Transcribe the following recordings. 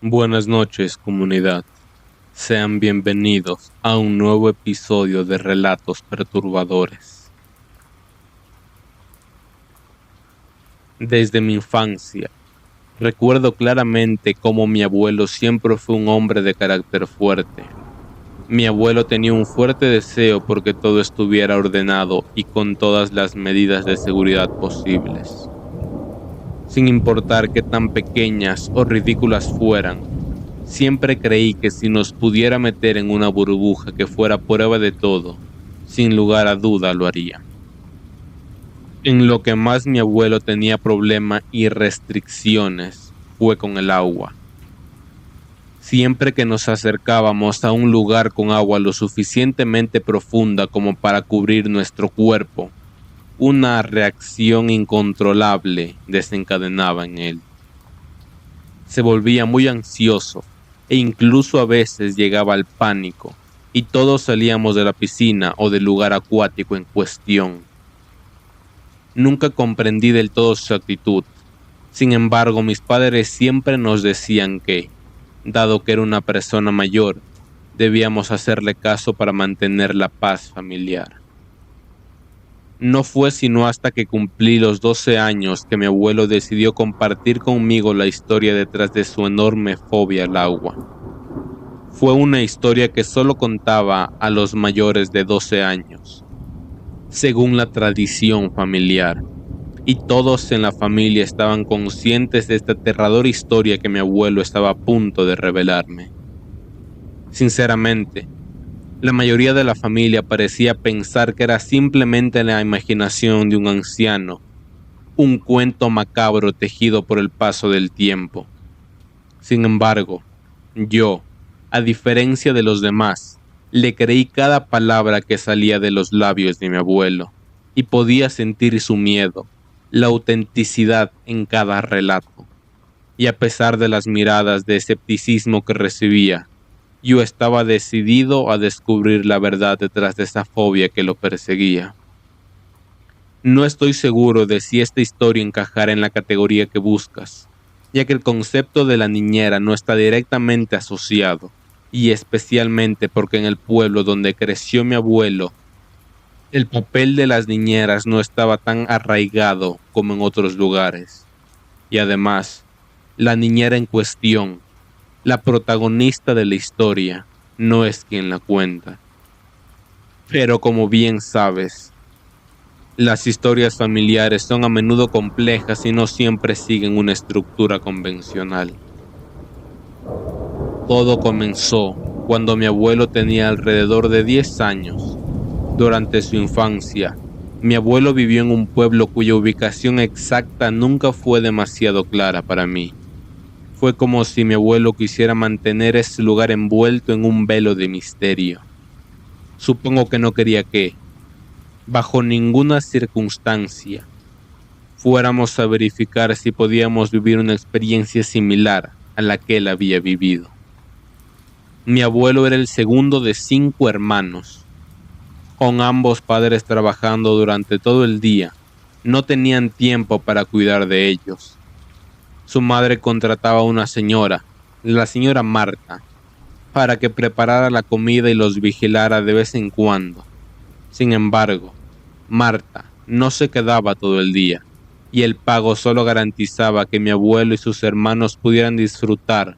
Buenas noches, comunidad. Sean bienvenidos a un nuevo episodio de Relatos Perturbadores. Desde mi infancia, recuerdo claramente cómo mi abuelo siempre fue un hombre de carácter fuerte. Mi abuelo tenía un fuerte deseo porque todo estuviera ordenado y con todas las medidas de seguridad posibles. Sin importar qué tan pequeñas o ridículas fueran, siempre creí que si nos pudiera meter en una burbuja que fuera prueba de todo, sin lugar a duda lo haría. En lo que más mi abuelo tenía problema y restricciones fue con el agua. Siempre que nos acercábamos a un lugar con agua lo suficientemente profunda como para cubrir nuestro cuerpo, una reacción incontrolable desencadenaba en él. Se volvía muy ansioso e incluso a veces llegaba al pánico, y todos salíamos de la piscina o del lugar acuático en cuestión. Nunca comprendí del todo su actitud. Sin embargo, mis padres siempre nos decían que, dado que era una persona mayor, debíamos hacerle caso para mantener la paz familiar. No fue sino hasta que cumplí los 12 años que mi abuelo decidió compartir conmigo la historia detrás de su enorme fobia al agua. Fue una historia que solo contaba a los mayores de 12 años, según la tradición familiar, y todos en la familia estaban conscientes de esta aterradora historia que mi abuelo estaba a punto de revelarme. Sinceramente, la mayoría de la familia parecía pensar que era simplemente la imaginación de un anciano, un cuento macabro tejido por el paso del tiempo. Sin embargo, yo, a diferencia de los demás, le creí cada palabra que salía de los labios de mi abuelo, y podía sentir su miedo, la autenticidad en cada relato. Y a pesar de las miradas de escepticismo que recibía, yo estaba decidido a descubrir la verdad detrás de esa fobia que lo perseguía. No estoy seguro de si esta historia encajará en la categoría que buscas, ya que el concepto de la niñera no está directamente asociado, y especialmente porque en el pueblo donde creció mi abuelo, el papel de las niñeras no estaba tan arraigado como en otros lugares. Y además, la niñera en cuestión, la protagonista de la historia, no es quien la cuenta. Pero como bien sabes, las historias familiares son a menudo complejas y no siempre siguen una estructura convencional. Todo comenzó cuando mi abuelo tenía alrededor de 10 años. Durante su infancia, mi abuelo vivió en un pueblo cuya ubicación exacta nunca fue demasiado clara para mí. Fue como si mi abuelo quisiera mantener ese lugar envuelto en un velo de misterio. Supongo que no quería que, bajo ninguna circunstancia, fuéramos a verificar si podíamos vivir una experiencia similar a la que él había vivido. Mi abuelo era el segundo de 5 hermanos. Con ambos padres trabajando durante todo el día, no tenían tiempo para cuidar de ellos. Su madre contrataba a una señora, la señora Marta, para que preparara la comida y los vigilara de vez en cuando. Sin embargo, Marta no se quedaba todo el día, y el pago solo garantizaba que mi abuelo y sus hermanos pudieran disfrutar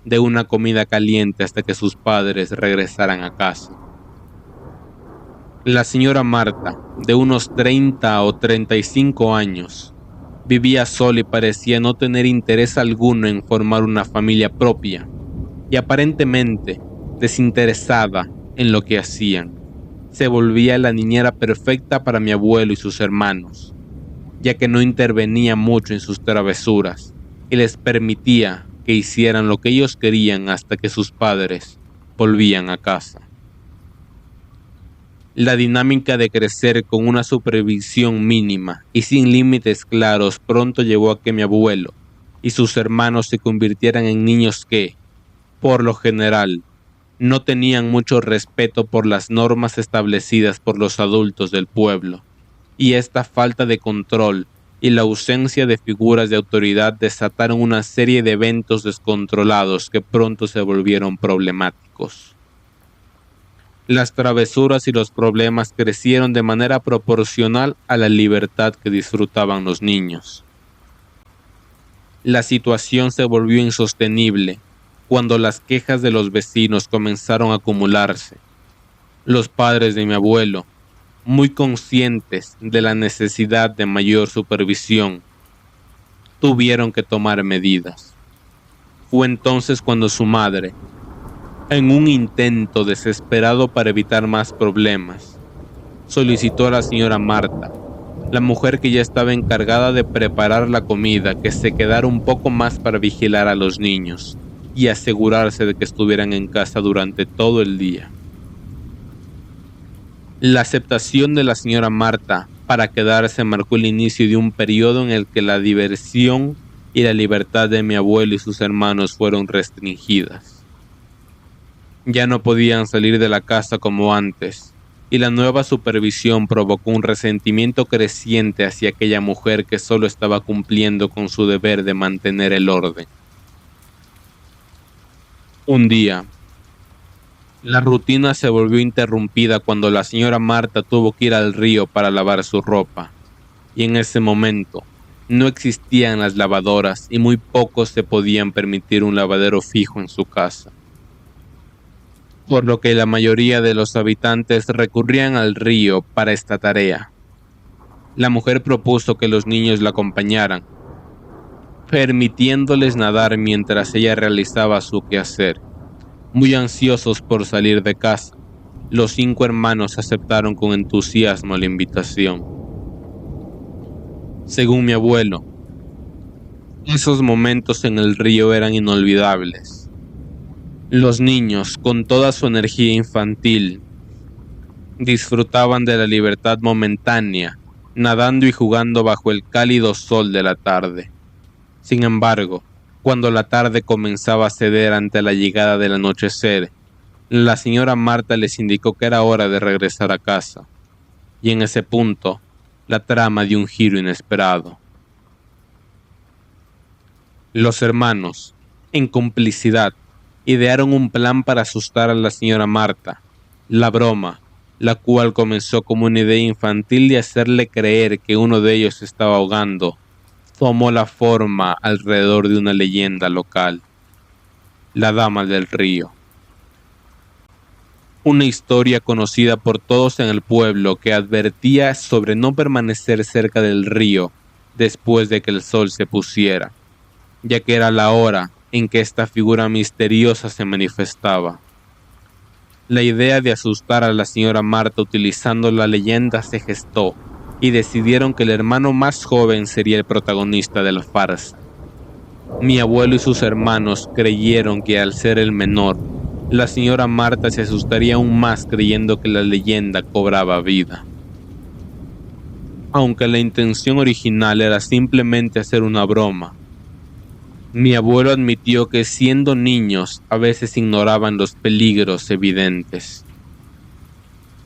de una comida caliente hasta que sus padres regresaran a casa. La señora Marta, de unos 30 o 35 años, vivía sola y parecía no tener interés alguno en formar una familia propia, y aparentemente desinteresada en lo que hacían. Se volvía la niñera perfecta para mi abuelo y sus hermanos, ya que no intervenía mucho en sus travesuras y les permitía que hicieran lo que ellos querían hasta que sus padres volvían a casa. La dinámica de crecer con una supervisión mínima y sin límites claros pronto llevó a que mi abuelo y sus hermanos se convirtieran en niños que, por lo general, no tenían mucho respeto por las normas establecidas por los adultos del pueblo, y esta falta de control y la ausencia de figuras de autoridad desataron una serie de eventos descontrolados que pronto se volvieron problemáticos. Las travesuras y los problemas crecieron de manera proporcional a la libertad que disfrutaban los niños. La situación se volvió insostenible cuando las quejas de los vecinos comenzaron a acumularse. Los padres de mi abuelo, muy conscientes de la necesidad de mayor supervisión, tuvieron que tomar medidas. Fue entonces cuando su madre, en un intento desesperado para evitar más problemas, solicitó a la señora Marta, la mujer que ya estaba encargada de preparar la comida, que se quedara un poco más para vigilar a los niños y asegurarse de que estuvieran en casa durante todo el día. La aceptación de la señora Marta para quedarse marcó el inicio de un periodo en el que la diversión y la libertad de mi abuelo y sus hermanos fueron restringidas. Ya no podían salir de la casa como antes, y la nueva supervisión provocó un resentimiento creciente hacia aquella mujer que solo estaba cumpliendo con su deber de mantener el orden. Un día, la rutina se volvió interrumpida cuando la señora Marta tuvo que ir al río para lavar su ropa, y en ese momento no existían las lavadoras y muy pocos se podían permitir un lavadero fijo en su casa, por lo que la mayoría de los habitantes recurrían al río para esta tarea. La mujer propuso que los niños la acompañaran, permitiéndoles nadar mientras ella realizaba su quehacer. Muy ansiosos por salir de casa, los 5 hermanos aceptaron con entusiasmo la invitación. Según mi abuelo, esos momentos en el río eran inolvidables. Los niños, con toda su energía infantil, disfrutaban de la libertad momentánea, nadando y jugando bajo el cálido sol de la tarde. Sin embargo, cuando la tarde comenzaba a ceder ante la llegada del anochecer, la señora Marta les indicó que era hora de regresar a casa, y en ese punto, la trama dio un giro inesperado. Los hermanos, en complicidad, idearon un plan para asustar a la señora Marta. La broma, la cual comenzó como una idea infantil de hacerle creer que uno de ellos se estaba ahogando, tomó la forma alrededor de una leyenda local: la Dama del Río. Una historia conocida por todos en el pueblo que advertía sobre no permanecer cerca del río después de que el sol se pusiera, ya que era la hora en que esta figura misteriosa se manifestaba. La idea de asustar a la señora Marta utilizando la leyenda se gestó, y decidieron que el hermano más joven sería el protagonista de la farsa. Mi abuelo y sus hermanos creyeron que al ser el menor, la señora Marta se asustaría aún más creyendo que la leyenda cobraba vida. Aunque la intención original era simplemente hacer una broma, mi abuelo admitió que siendo niños a veces ignoraban los peligros evidentes.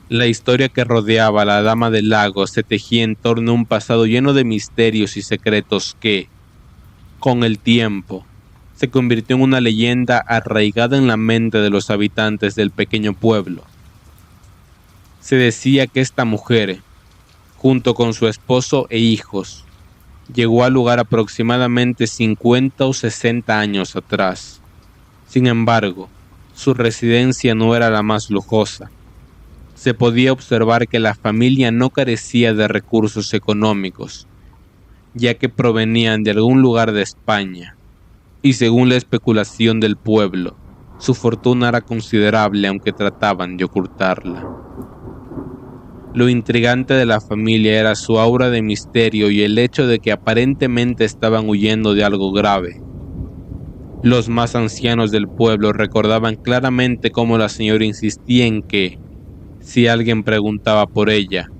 La historia que rodeaba a la Dama del Lago se tejía en torno a un pasado lleno de misterios y secretos que, con el tiempo, se convirtió en una leyenda arraigada en la mente de los habitantes del pequeño pueblo. Se decía que esta mujer, junto con su esposo e hijos, llegó al lugar aproximadamente 50 o 60 años atrás. Sin embargo, su residencia no era la más lujosa. Se podía observar que la familia no carecía de recursos económicos, ya que provenían de algún lugar de España, y según la especulación del pueblo, su fortuna era considerable aunque trataban de ocultarla. Lo intrigante de la familia era su aura de misterio y el hecho de que aparentemente estaban huyendo de algo grave. Los más ancianos del pueblo recordaban claramente cómo la señora insistía en que, si alguien preguntaba por ella,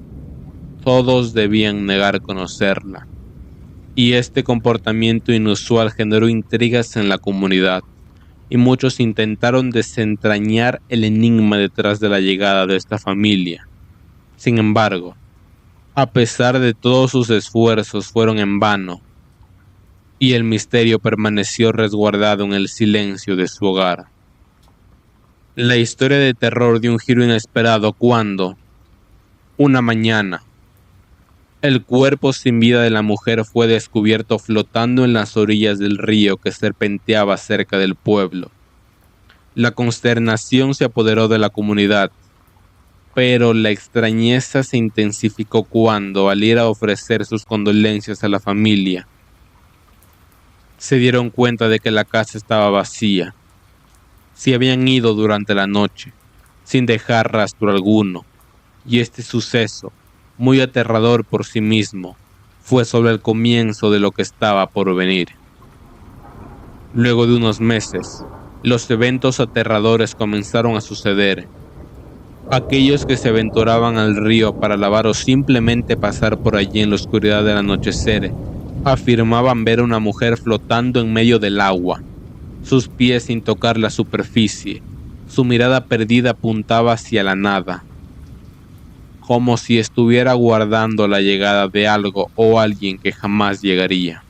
todos debían negar conocerla, y este comportamiento inusual generó intrigas en la comunidad, y muchos intentaron desentrañar el enigma detrás de la llegada de esta familia. Sin embargo, A pesar de todos sus esfuerzos fueron en vano, y el misterio permaneció resguardado en el silencio de su hogar. La historia de terror dio un giro inesperado cuando, una mañana, el cuerpo sin vida de la mujer fue descubierto flotando en las orillas del río que serpenteaba cerca del pueblo. La consternación se apoderó de la comunidad, pero la extrañeza se intensificó cuando, al ir a ofrecer sus condolencias a la familia, se dieron cuenta de que la casa estaba vacía. Se habían ido durante la noche, sin dejar rastro alguno, y este suceso, muy aterrador por sí mismo, fue solo el comienzo de lo que estaba por venir. Luego de unos meses, los eventos aterradores comenzaron a suceder. Aquellos que se aventuraban al río para lavar o simplemente pasar por allí en la oscuridad del anochecer, afirmaban ver a una mujer flotando en medio del agua, sus pies sin tocar la superficie. Su mirada perdida apuntaba hacia la nada, como si estuviera aguardando la llegada de algo o alguien que jamás llegaría.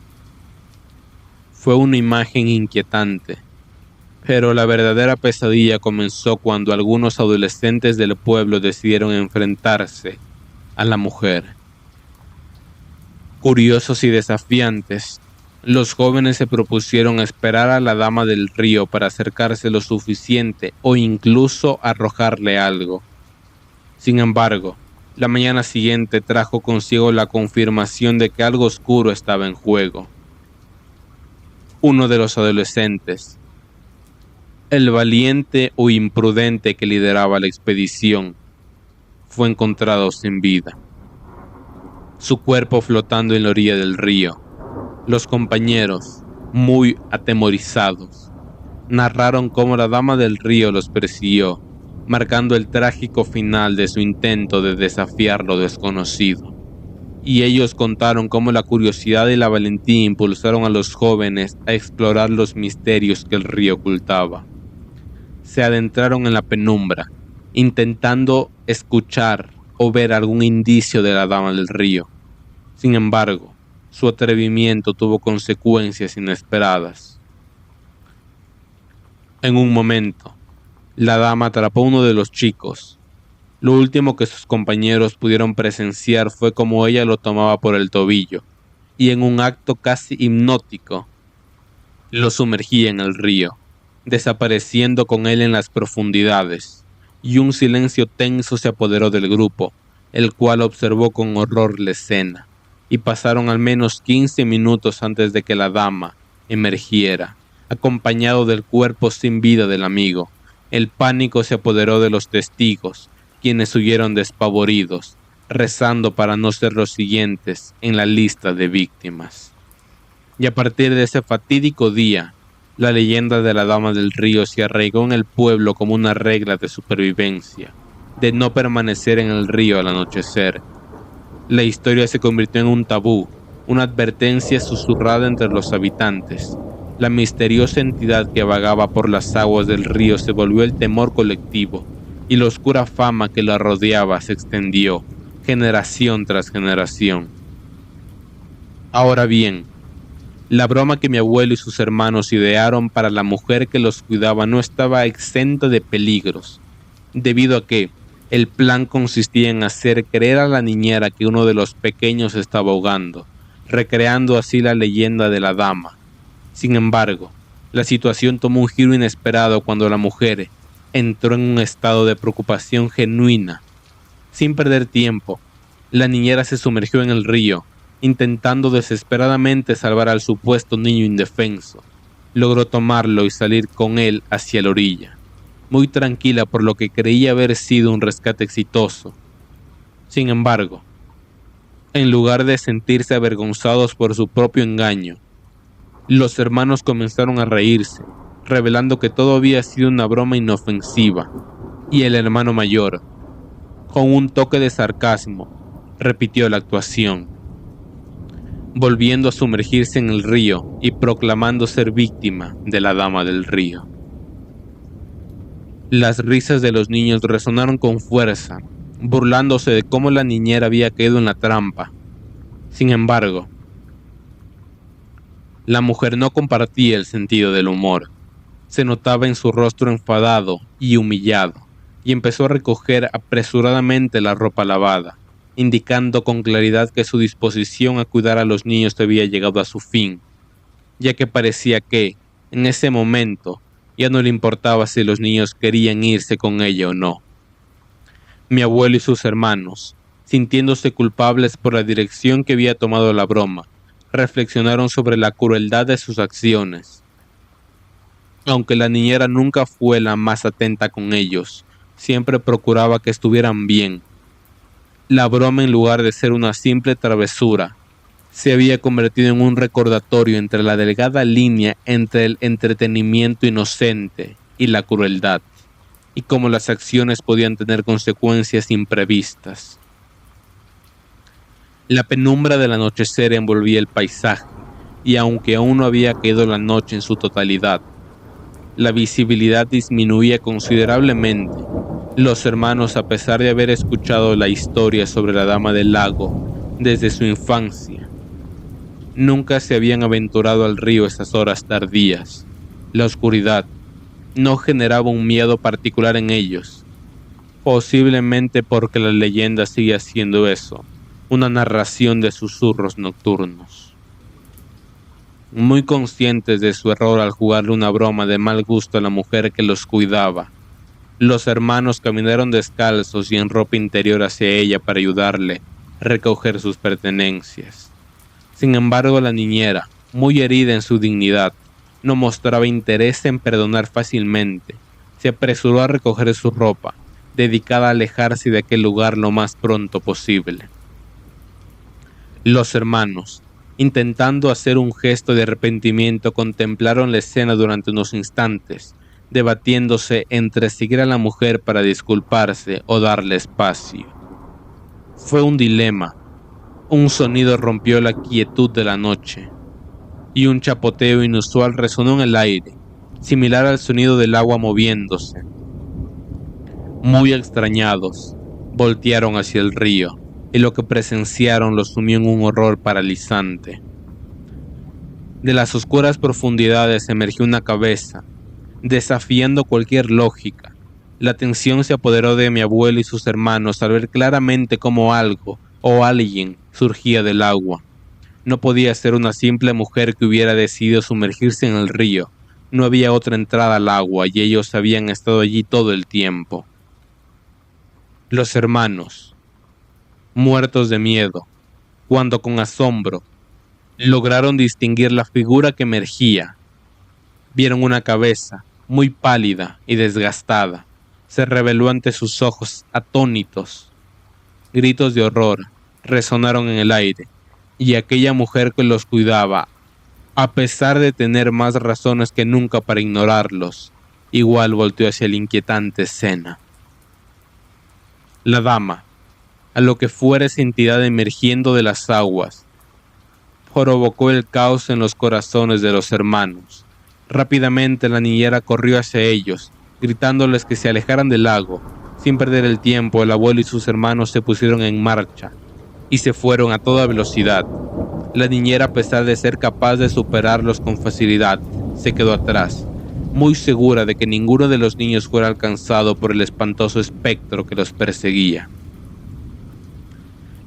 Fue una imagen inquietante, pero la verdadera pesadilla comenzó cuando algunos adolescentes del pueblo decidieron enfrentarse a la mujer. Curiosos y desafiantes, los jóvenes se propusieron esperar a la dama del río para acercarse lo suficiente o incluso arrojarle algo. Sin embargo, la mañana siguiente trajo consigo la confirmación de que algo oscuro estaba en juego. Uno de los adolescentes, el valiente o imprudente que lideraba la expedición, fue encontrado sin vida, su cuerpo flotando en la orilla del río. Los compañeros, muy atemorizados, narraron cómo la dama del río los persiguió, marcando el trágico final de su intento de desafiar lo desconocido. Y ellos contaron cómo la curiosidad y la valentía impulsaron a los jóvenes a explorar los misterios que el río ocultaba. Se adentraron en la penumbra, intentando escuchar o ver algún indicio de la dama del río. Sin embargo, su atrevimiento tuvo consecuencias inesperadas. En un momento, la dama atrapó a uno de los chicos. Lo último que sus compañeros pudieron presenciar fue cómo ella lo tomaba por el tobillo y en un acto casi hipnótico lo sumergía en el río, desapareciendo con él en las profundidades, y un silencio tenso se apoderó del grupo, el cual observó con horror la escena, y pasaron al menos 15 minutos antes de que la dama emergiera, acompañado del cuerpo sin vida del amigo. El pánico se apoderó de los testigos, quienes huyeron despavoridos, rezando para no ser los siguientes en la lista de víctimas. Y a partir de ese fatídico día, la leyenda de la dama del río se arraigó en el pueblo como una regla de supervivencia, de no permanecer en el río al anochecer. La historia se convirtió en un tabú, una advertencia susurrada entre los habitantes. La misteriosa entidad que vagaba por las aguas del río se volvió el temor colectivo, y la oscura fama que la rodeaba se extendió, generación tras generación. Ahora bien, la broma que mi abuelo y sus hermanos idearon para la mujer que los cuidaba no estaba exenta de peligros, debido a que el plan consistía en hacer creer a la niñera que uno de los pequeños estaba ahogando, recreando así la leyenda de la dama. Sin embargo, la situación tomó un giro inesperado cuando la mujer entró en un estado de preocupación genuina. Sin perder tiempo, la niñera se sumergió en el río, intentando desesperadamente salvar al supuesto niño indefenso. Logró tomarlo y salir con él hacia la orilla, muy tranquila por lo que creía haber sido un rescate exitoso. Sin embargo, en lugar de sentirse avergonzados por su propio engaño, los hermanos comenzaron a reírse, revelando que todo había sido una broma inofensiva, y el hermano mayor, con un toque de sarcasmo, repitió la actuación, volviendo a sumergirse en el río y proclamando ser víctima de la dama del río. Las risas de los niños resonaron con fuerza, burlándose de cómo la niñera había caído en la trampa. Sin embargo, la mujer no compartía el sentido del humor. Se notaba en su rostro enfadado y humillado, y empezó a recoger apresuradamente la ropa lavada, indicando con claridad que su disposición a cuidar a los niños había llegado a su fin, ya que parecía que, en ese momento, ya no le importaba si los niños querían irse con ella o no. Mi abuelo y sus hermanos, sintiéndose culpables por la dirección que había tomado la broma, reflexionaron sobre la crueldad de sus acciones. Aunque la niñera nunca fue la más atenta con ellos, siempre procuraba que estuvieran bien. La broma, en lugar de ser una simple travesura, se había convertido en un recordatorio entre la delgada línea entre el entretenimiento inocente y la crueldad, y cómo las acciones podían tener consecuencias imprevistas. La penumbra del anochecer envolvía el paisaje, y aunque aún no había caído la noche en su totalidad, la visibilidad disminuía considerablemente. Los hermanos, a pesar de haber escuchado la historia sobre la Dama del Lago desde su infancia, nunca se habían aventurado al río esas horas tardías. La oscuridad no generaba un miedo particular en ellos, posiblemente porque la leyenda sigue haciendo eso, una narración de susurros nocturnos. Muy conscientes de su error al jugarle una broma de mal gusto a la mujer que los cuidaba, los hermanos caminaron descalzos y en ropa interior hacia ella para ayudarle a recoger sus pertenencias. Sin embargo, la niñera, muy herida en su dignidad, no mostraba interés en perdonar fácilmente. Se apresuró a recoger su ropa, dedicada a alejarse de aquel lugar lo más pronto posible. Los hermanos, intentando hacer un gesto de arrepentimiento, contemplaron la escena durante unos instantes, debatiéndose entre seguir a la mujer para disculparse o darle espacio. Fue un dilema. Un sonido rompió la quietud de la noche, y un chapoteo inusual resonó en el aire, similar al sonido del agua moviéndose. Muy extrañados, voltearon hacia el río, y lo que presenciaron los sumió en un horror paralizante. De las oscuras profundidades emergió una cabeza, desafiando cualquier lógica. La tensión se apoderó de mi abuelo y sus hermanos al ver claramente cómo algo o alguien surgía del agua. No podía ser una simple mujer que hubiera decidido sumergirse en el río. No había otra entrada al agua y ellos habían estado allí todo el tiempo. Los hermanos, muertos de miedo, cuando con asombro lograron distinguir la figura que emergía, vieron una cabeza muy pálida y desgastada. Se reveló ante sus ojos atónitos. Gritos de horror resonaron en el aire, y aquella mujer que los cuidaba, a pesar de tener más razones que nunca para ignorarlos, igual volteó hacia la inquietante escena. La dama, a lo que fuera esa entidad emergiendo de las aguas, provocó el caos en los corazones de los hermanos. Rápidamente la niñera corrió hacia ellos, gritándoles que se alejaran del lago. Sin perder el tiempo, el abuelo y sus hermanos se pusieron en marcha y se fueron a toda velocidad. La niñera, a pesar de ser capaz de superarlos con facilidad, se quedó atrás, muy segura de que ninguno de los niños fuera alcanzado por el espantoso espectro que los perseguía.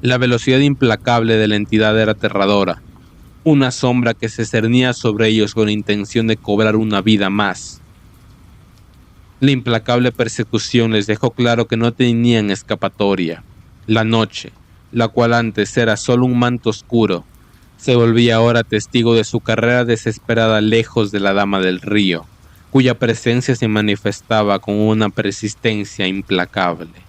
La velocidad implacable de la entidad era aterradora, una sombra que se cernía sobre ellos con la intención de cobrar una vida más. La implacable persecución les dejó claro que no tenían escapatoria. La noche, la cual antes era solo un manto oscuro, se volvía ahora testigo de su carrera desesperada lejos de la Dama del Río, cuya presencia se manifestaba con una persistencia implacable.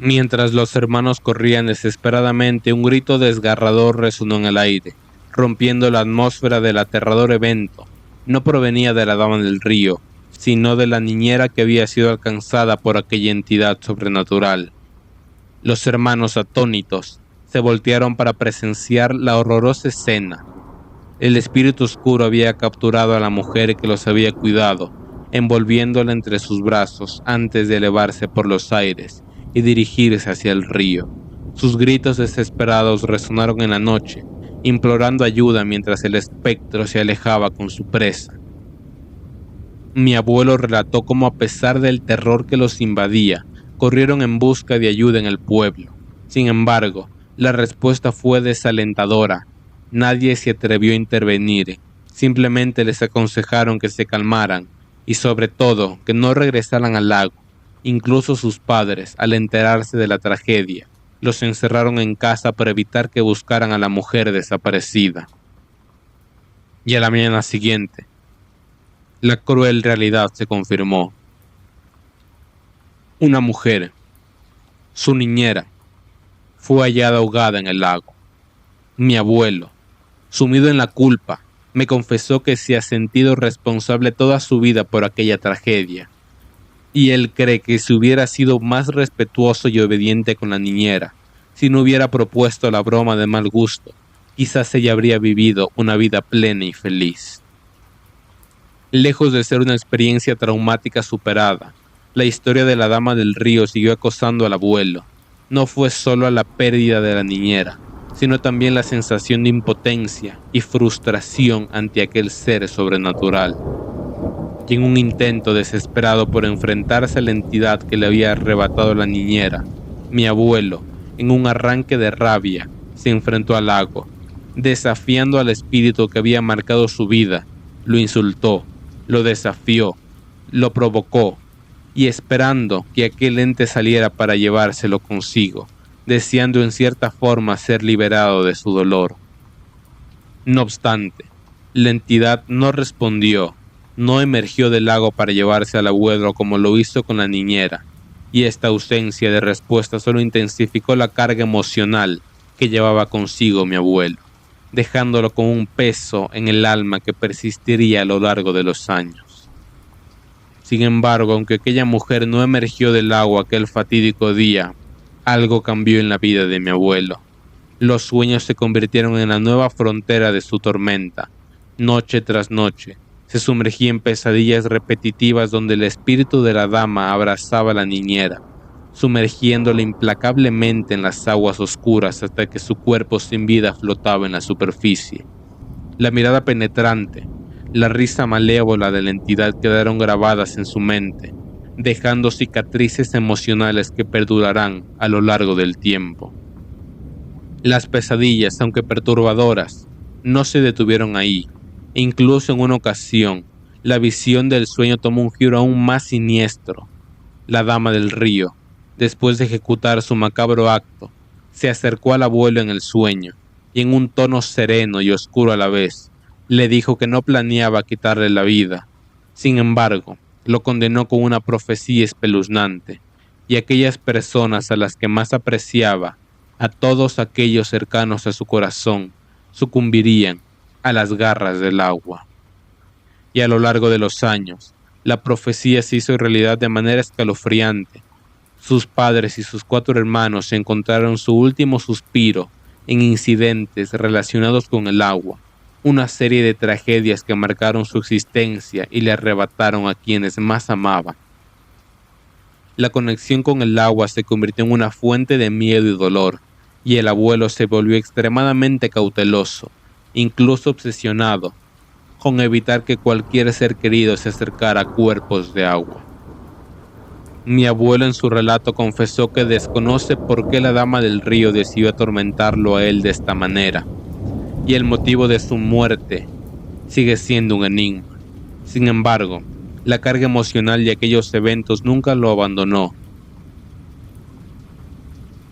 Mientras los hermanos corrían desesperadamente, un grito desgarrador resonó en el aire, rompiendo la atmósfera del aterrador evento. No provenía de la Dama del Río, sino de la niñera que había sido alcanzada por aquella entidad sobrenatural. Los hermanos, atónitos, se voltearon para presenciar la horrorosa escena. El espíritu oscuro había capturado a la mujer que los había cuidado envolviéndola entre sus brazos antes de elevarse por los aires y dirigirse hacia el río. Sus gritos desesperados resonaron en la noche, implorando ayuda mientras el espectro se alejaba con su presa. Mi abuelo relató cómo, a pesar del terror que los invadía, corrieron en busca de ayuda en el pueblo. Sin embargo, la respuesta fue desalentadora. Nadie se atrevió a intervenir. Simplemente les aconsejaron que se calmaran y, sobre todo, que no regresaran al lago. Incluso sus padres, al enterarse de la tragedia, los encerraron en casa para evitar que buscaran a la mujer desaparecida. Y a la mañana siguiente, la cruel realidad se confirmó. Una mujer, su niñera, fue hallada ahogada en el lago. Mi abuelo, sumido en la culpa, me confesó que se ha sentido responsable toda su vida por aquella tragedia, y él cree que si hubiera sido más respetuoso y obediente con la niñera, si no hubiera propuesto la broma de mal gusto, quizás ella habría vivido una vida plena y feliz. Lejos de ser una experiencia traumática superada, la historia de la dama del río siguió acosando al abuelo. No fue solo la pérdida de la niñera, sino también la sensación de impotencia y frustración ante aquel ser sobrenatural. Y en un intento desesperado por enfrentarse a la entidad que le había arrebatado la niñera, mi abuelo, en un arranque de rabia, se enfrentó al lago, desafiando al espíritu que había marcado su vida. Lo insultó, lo desafió, lo provocó, y esperando que aquel ente saliera para llevárselo consigo, deseando en cierta forma ser liberado de su dolor. No obstante, la entidad no respondió, no emergió del lago para llevarse al abuelo como lo hizo con la niñera, y esta ausencia de respuesta solo intensificó la carga emocional que llevaba consigo mi abuelo, dejándolo con un peso en el alma que persistiría a lo largo de los años. Sin embargo, aunque aquella mujer no emergió del agua aquel fatídico día, algo cambió en la vida de mi abuelo. Los sueños se convirtieron en la nueva frontera de su tormenta. Noche tras noche, se sumergía en pesadillas repetitivas donde el espíritu de la dama abrazaba a la niñera, sumergiéndola implacablemente en las aguas oscuras hasta que su cuerpo sin vida flotaba en la superficie. La mirada penetrante, la risa malévola de la entidad quedaron grabadas en su mente, dejando cicatrices emocionales que perdurarán a lo largo del tiempo. Las pesadillas, aunque perturbadoras, no se detuvieron ahí, e incluso en una ocasión, la visión del sueño tomó un giro aún más siniestro. La dama del río, después de ejecutar su macabro acto, se acercó al abuelo en el sueño, y en un tono sereno y oscuro a la vez, le dijo que no planeaba quitarle la vida. Sin embargo, lo condenó con una profecía espeluznante, y aquellas personas a las que más apreciaba, a todos aquellos cercanos a su corazón, sucumbirían a las garras del agua. Y a lo largo de los años, la profecía se hizo realidad de manera escalofriante. Sus padres y sus 4 hermanos encontraron su último suspiro en incidentes relacionados con el agua, una serie de tragedias que marcaron su existencia y le arrebataron a quienes más amaban. La conexión con el agua se convirtió en una fuente de miedo y dolor, y el abuelo se volvió extremadamente cauteloso, incluso obsesionado, con evitar que cualquier ser querido se acercara a cuerpos de agua. Mi abuelo en su relato confesó que desconoce por qué la dama del río decidió atormentarlo a él de esta manera, y el motivo de su muerte sigue siendo un enigma. Sin embargo, la carga emocional de aquellos eventos nunca lo abandonó.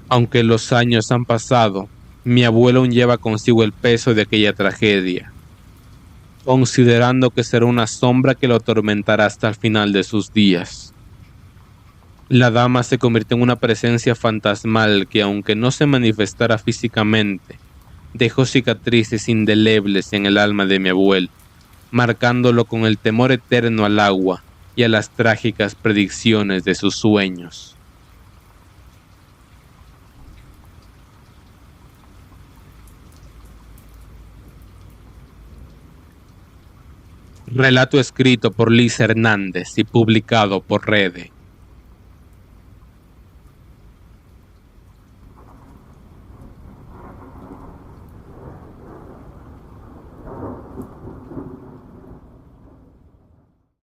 Aunque los años han pasado, mi abuelo aún lleva consigo el peso de aquella tragedia, considerando que será una sombra que lo atormentará hasta el final de sus días. La dama se convirtió en una presencia fantasmal que, aunque no se manifestara físicamente, dejó cicatrices indelebles en el alma de mi abuelo, marcándolo con el temor eterno al agua y a las trágicas predicciones de sus sueños. Relato escrito por Liz Hernández y publicado por Rede.